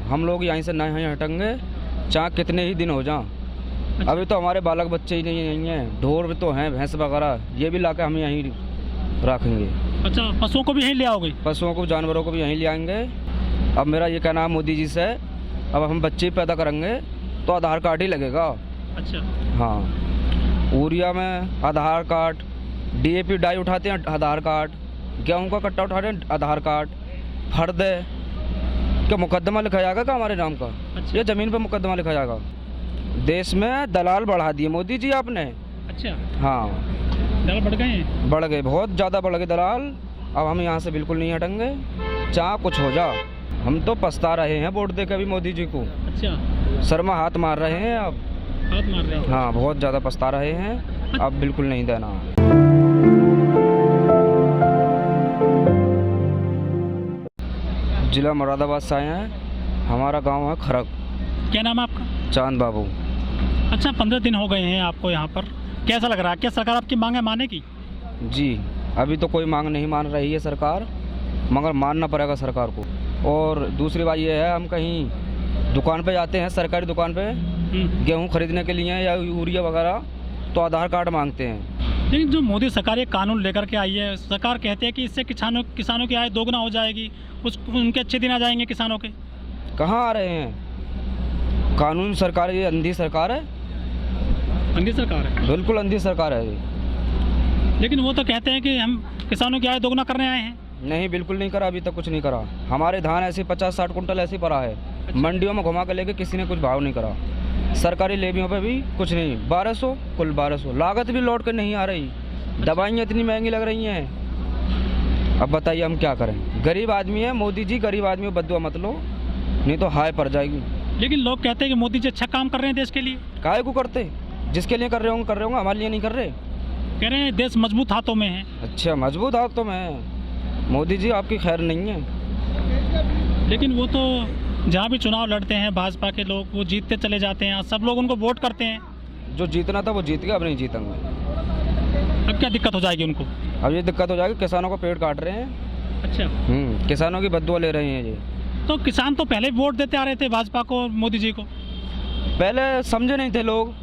हम लोग यहीं से नहीं हटेंगे, चाहे कितने ही दिन हो जाएं। अच्छा। अभी तो हमारे बालक बच्चे ही नहीं हैं, ढोर भी तो हैं, भैंस वगैरह, ये भी लाके हम यहीं रखेंगे। अच्छा, पशुओं को भी यहीं ले आओगे? पशुओं को, जानवरों को भी यहीं ले आएंगे। अब मेरा ये कहना है मोदी जी से, अब हम बच्चे पैदा करेंगे तो आधार कार्ड ही लगेगा। अच्छा। हाँ, यूरिया में आधार कार्ड, DAP डाई उठाते हैं आधार कार्ड, गेहूं का कट्टा उठाते हैं आधार कार्ड, फर्द क्या मुकदमा लिखा जाएगा क्या हमारे नाम का? अच्छा। ये ज़मीन पे मुकदमा लिखा जाएगा। देश में दलाल बढ़ा दिए मोदी जी आपने। अच्छा, हाँ, दलाल बढ़ गए हैं? बढ़ गए, बहुत ज़्यादा बढ़ गए दलाल। अब हम यहाँ से बिल्कुल नहीं हटेंगे, चाहे कुछ हो जा। हम तो पछता रहे हैं वोट दे के अभी मोदी जी को। अच्छा, सर में हाथ मार रहे हैं अब। हाथ मार रहे हैं? हाँ, बहुत ज़्यादा पछता रहे हैं, अब बिल्कुल नहीं देना। जिला मुरादाबाद से आए हैं, हमारा गांव है खरक। क्या नाम है आपका? चांद बाबू। अच्छा, 15 दिन हो गए हैं आपको यहाँ पर, कैसा लग रहा है? क्या सरकार आपकी मांग है मानेगी? जी, अभी तो कोई मांग नहीं मान रही है सरकार, मगर मानना पड़ेगा सरकार को। और दूसरी बात ये है, हम कहीं दुकान पे जाते हैं, सरकारी दुकान पे गेहूं खरीदने के लिए या यूरिया वगैरह, तो आधार कार्ड मांगते हैं। लेकिन जो मोदी सरकार ये कानून लेकर के आई है, सरकार कहते हैं कि इससे किसानों की आय दोगुना हो जाएगी, उनके अच्छे दिन आ जाएंगे किसानों के। कहाँ आ रहे हैं? कानून सरकार, ये अंधी सरकार है। अंधी सरकार है? बिल्कुल अंधी सरकार है ये। लेकिन वो तो कहते हैं कि हम किसानों की आय दोगुना करने आए हैं। नहीं, बिल्कुल नहीं करा, अभी तक कुछ नहीं करा। हमारे धान ऐसे 50-60 कुंटल ऐसे पड़ा है। अच्छा। मंडियों में घुमा के लेके किसी ने कुछ भाव नहीं करा। सरकारी लेवियों पे भी कुछ नहीं, 1200, कुल 1200। लागत भी लौट कर नहीं आ रही, दवाइयाँ इतनी महंगी लग रही हैं। अब बताइए हम क्या करें? गरीब आदमी है, मोदी जी गरीब आदमी को बदुआ मत लो, नहीं तो हाय पड़ जाएगी। लेकिन लोग कहते हैं कि मोदी जी अच्छा काम कर रहे हैं देश के लिए। काहे को करते? जिसके लिए कर रहे होंगे, हमारे लिए नहीं कर रहे। कह रहे हैं देश मजबूत हाथों में है। अच्छा, मजबूत हाथों में है मोदी जी, आपकी खैर नहीं है। लेकिन वो तो जहाँ भी चुनाव लड़ते हैं भाजपा के लोग, वो जीतते चले जाते हैं, सब लोग उनको वोट करते हैं। जो जीतना था वो जीत गया, अब नहीं जीतेंगे। अब क्या दिक्कत हो जाएगी उनको? अब ये दिक्कत हो जाएगी, किसानों को पेड़ काट रहे हैं। अच्छा। किसानों की बददुआ ले रहे हैं ये। तो किसान तो पहले वोट देते आ रहे थे भाजपा को, मोदी जी को। पहले समझे नहीं थे लोग,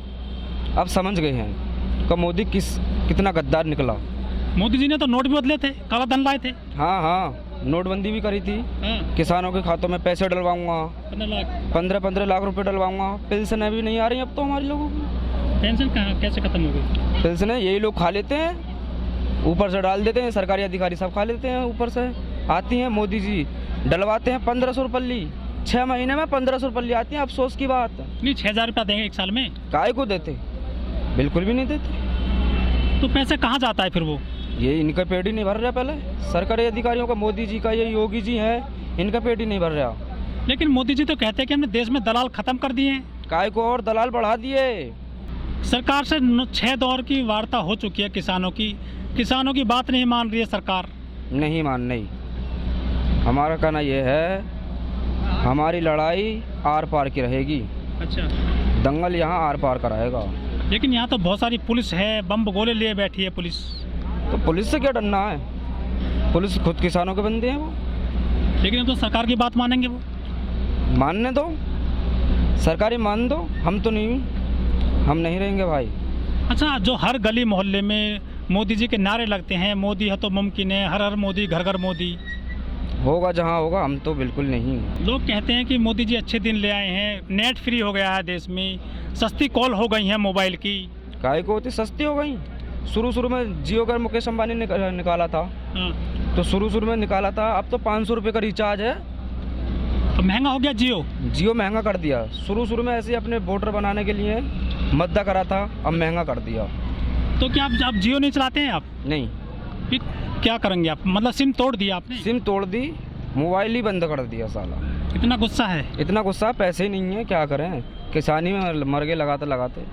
अब समझ गए हैं कि मोदी कितना गद्दार निकला। मोदी जी ने तो नोट भी बदले थे, काला धन लाए थे। हाँ हाँ, नोटबंदी भी करी थी। हाँ। किसानों के खातों में पैसे डलवाऊंगा, 15 लाख रुपए डलवाऊंगा। पेंशन भी नहीं आ रही अब तो हमारे लोगों को। पेंशन कहाँ, कैसे खत्म हो गई? पेंशन यही लोग खा लेते हैं, ऊपर से डाल देते हैं, सरकारी अधिकारी सब खा लेते हैं ऊपर से। आती हैं मोदी जी डलवाते हैं 1500 रुपये, 6 महीने में 1500 रुपये आती हैं। अफसोस की बात नहीं, 6000 रुपया देंगे एक साल में? काहे को देते? बिल्कुल भी नहीं देते। तो पैसे कहाँ जाता है फिर वो? ये इनका पेट ही नहीं भर रहा। पहले सरकारी अधिकारियों का, मोदी जी का, ये योगी जी है, इनका पेट ही नहीं भर रहा। लेकिन मोदी जी तो कहते हैं कि हमने देश में दलाल खत्म कर दिए हैं। काय को और दलाल बढ़ा दिए। सरकार से 6 दौर की वार्ता हो चुकी है किसानों की बात नहीं मान रही है सरकार। नहीं मान नहीं, हमारा कहना ये है, हमारी लड़ाई आर पार की रहेगी। अच्छा। दंगल यहाँ आर पार कराएगा। लेकिन यहाँ तो बहुत सारी पुलिस है, बम गोले लिए बैठी है पुलिस। तो पुलिस से क्या डरना है? पुलिस खुद किसानों के बंदे हैं वो। लेकिन तो सरकार की बात मानेंगे वो? मानने दो, सरकारी मान दो, हम तो नहीं, हम नहीं रहेंगे भाई। अच्छा, जो हर गली मोहल्ले में मोदी जी के नारे लगते हैं, मोदी है तो मुमकिन है, हर हर मोदी, घर घर मोदी, होगा जहाँ होगा, हम तो बिल्कुल नहीं। लोग कहते हैं कि मोदी जी अच्छे दिन ले आए हैं, नेट फ्री हो गया है देश में, सस्ती कॉल हो गई है मोबाइल की। काहे को होती? सस्ती हो गई। शुरू में जियो का मुकेश अंबानी ने निकाला था। हाँ। तो शुरू में निकाला था, अब तो 500 रुपये का रिचार्ज है। तो महंगा हो गया जियो महंगा कर दिया। शुरू में ऐसे अपने वोटर बनाने के लिए मद्दा करा था, अब महंगा कर दिया। तो क्या आप जियो नहीं चलाते हैं आप? नहीं। फिर क्या करेंगे आप? मतलब सिम तोड़ दिया आपने? सिम तोड़ दी, मोबाइल ही बंद कर दिया साला। इतना गुस्सा है? इतना गुस्सा, पैसे ही नहीं है, क्या करें, किसानी में मर गए लगाते लगाते।